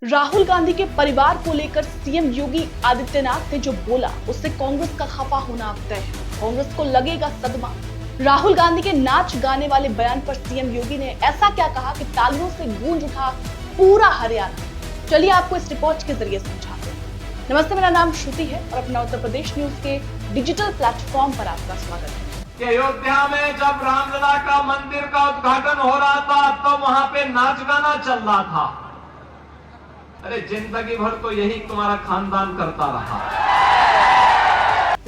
राहुल गांधी के परिवार को लेकर सीएम योगी आदित्यनाथ ने जो बोला उससे कांग्रेस का खफा होना अब तय है। कांग्रेस को लगेगा सदमा। राहुल गांधी के नाच गाने वाले बयान पर सीएम योगी ने ऐसा क्या कहा कि तालियों से गूंज उठा पूरा हरियाणा। चलिए आपको इस रिपोर्ट के जरिए समझाते हैं। नमस्ते, मेरा नाम श्रुति है और अपना उत्तर प्रदेश न्यूज के डिजिटल प्लेटफॉर्म पर आपका स्वागत है। अयोध्या में जब रामलला का मंदिर का उद्घाटन हो रहा था तो वहां पे नाच गाना चल रहा था। अरे जिंदगी भर तो यही तुम्हारा खानदान करता रहा।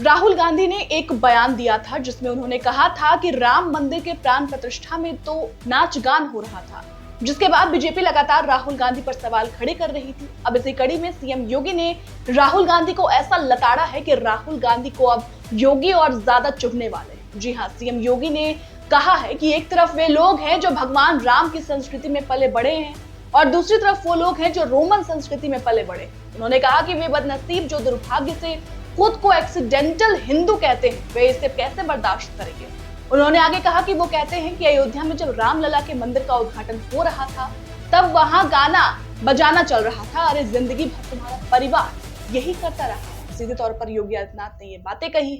राहुल गांधी ने एक बयान दिया था जिसमें उन्होंने कहा था कि राम मंदिर के प्राण प्रतिष्ठा में तो नाच गान हो रहा था, जिसके बाद बीजेपी लगातार राहुल गांधी पर सवाल खड़े कर रही थी। अब इसी कड़ी में सीएम योगी ने राहुल गांधी को ऐसा लताड़ा है कि राहुल गांधी को अब योगी और ज्यादा चुभने वाले। जी हाँ, सीएम योगी ने कहा है कि एक तरफ वे लोग हैं जो भगवान राम की संस्कृति में पले बड़े हैं और दूसरी तरफ वो लोग हैं जो रोमन संस्कृति में पले बड़े। उन्होंने कहा कि वे बदनसीब जो दुर्भाग्य से खुद को एक्सीडेंटल हिंदू कहते हैं, वे इसे कैसे बर्दाश्त करेंगे। उन्होंने आगे कहा कि वो कहते हैं कि अयोध्या में जब रामलला के मंदिर का उद्घाटन हो रहा था तब वहां गाना बजाना चल रहा था। अरे जिंदगी भर तुम्हारा परिवार यही करता रहा। सीधे तौर पर योगी आदित्यनाथ ने ये बातें कही।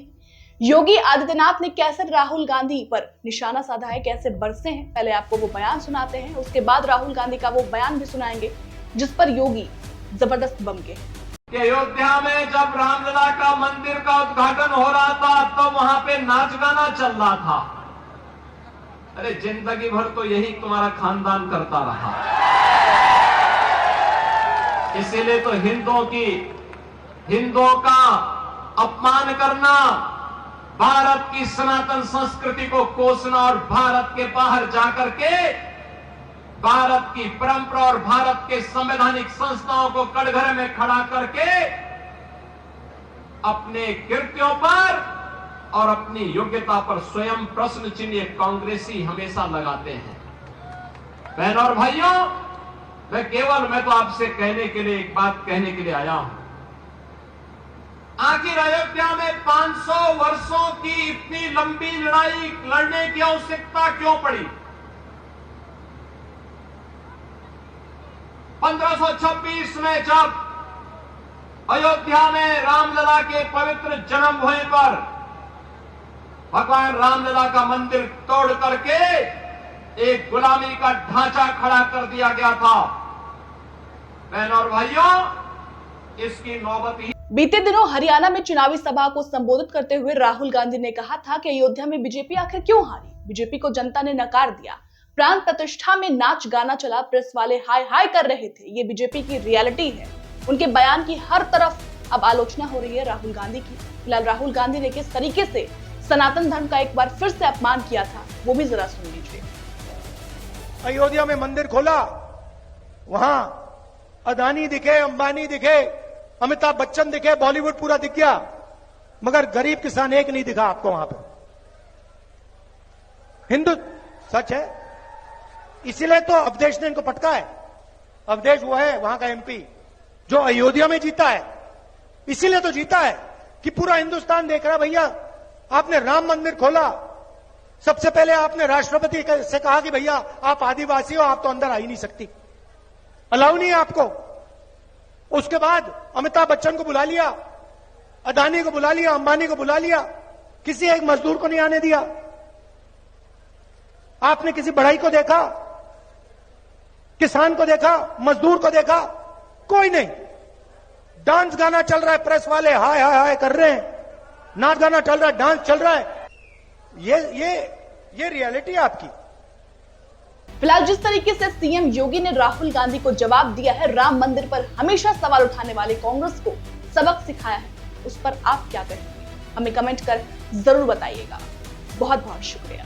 योगी आदित्यनाथ ने कैसे राहुल गांधी पर निशाना साधा है, कैसे बरसे हैं, पहले आपको वो बयान सुनाते हैं, उसके बाद राहुल गांधी का वो बयान भी सुनाएंगे जिस पर योगी जबरदस्त बम के। अयोध्या में जब रामलला का मंदिर का उद्घाटन हो रहा था तो वहां पे नाच गाना चल रहा था। अरे जिंदगी भर तो यही तुम्हारा खानदान करता रहा। इसीलिए तो हिंदुओं का अपमान करना, भारत की सनातन संस्कृति को कोसना और भारत के बाहर जाकर के भारत की परंपरा और भारत के संवैधानिक संस्थाओं को कटघरे में खड़ा करके अपने कृत्यों पर और अपनी योग्यता पर स्वयं प्रश्न चिन्ह कांग्रेसी हमेशा लगाते हैं। बहनों और भाइयों, मैं तो आपसे कहने के लिए एक बात कहने के लिए आया हूं। आखिर अयोध्या में 500 वर्षों की इतनी लंबी लड़ाई लड़ने की आवश्यकता क्यों पड़ी? 1526 में जब अयोध्या में रामलला के पवित्र जन्मभूमि पर भगवान रामलला का मंदिर तोड़ करके एक गुलामी का ढांचा खड़ा कर दिया गया था। बहनों और भाइयों, इसकी नौबत ही। बीते दिनों हरियाणा में चुनावी सभा को संबोधित करते हुए राहुल गांधी ने कहा था कि अयोध्या में बीजेपी आखिर क्यों हारी। बीजेपी को जनता ने नकार दिया। प्राण प्रतिष्ठा में नाच गाना चला, प्रेस वाले हाय हाय कर रहे थे। ये बीजेपी की रियलिटी है। उनके बयान की हर तरफ अब आलोचना हो रही है राहुल गांधी की। फिलहाल राहुल गांधी ने किस तरीके से सनातन धर्म का एक बार फिर से अपमान किया था वो भी जरा सुन लीजिए। अयोध्या में मंदिर खोला, वहां अदानी दिखे, अंबानी दिखे, अमिताभ बच्चन दिखे, बॉलीवुड पूरा दिख गया, मगर गरीब किसान एक नहीं दिखा आपको वहां पर। हिंदू सच है, इसीलिए तो अवधेश ने इनको पटका है। अवधेश वो है वहां का एमपी जो अयोध्या में जीता है। इसीलिए तो जीता है कि पूरा हिंदुस्तान देख रहा है। भैया आपने राम मंदिर खोला, सबसे पहले आपने राष्ट्रपति से कहा कि भैया आप आदिवासी हो, आप तो अंदर आ ही नहीं सकती, अलाउ नहीं है आपको। उसके बाद अमिताभ बच्चन को बुला लिया, अदानी को बुला लिया, अंबानी को बुला लिया, किसी एक मजदूर को नहीं आने दिया। आपने किसी बढ़ई को देखा, किसान को देखा, मजदूर को देखा? कोई नहीं। डांस गाना चल रहा है, प्रेस वाले हाय हाय हाय कर रहे हैं, नाच गाना चल रहा है, डांस चल रहा है। ये रियलिटी है आपकी। फिलहाल जिस तरीके से सीएम योगी ने राहुल गांधी को जवाब दिया है, राम मंदिर पर हमेशा सवाल उठाने वाले कांग्रेस को सबक सिखाया है, उस पर आप क्या कहेंगे? हमें कमेंट कर जरूर बताइएगा। बहुत बहुत शुक्रिया।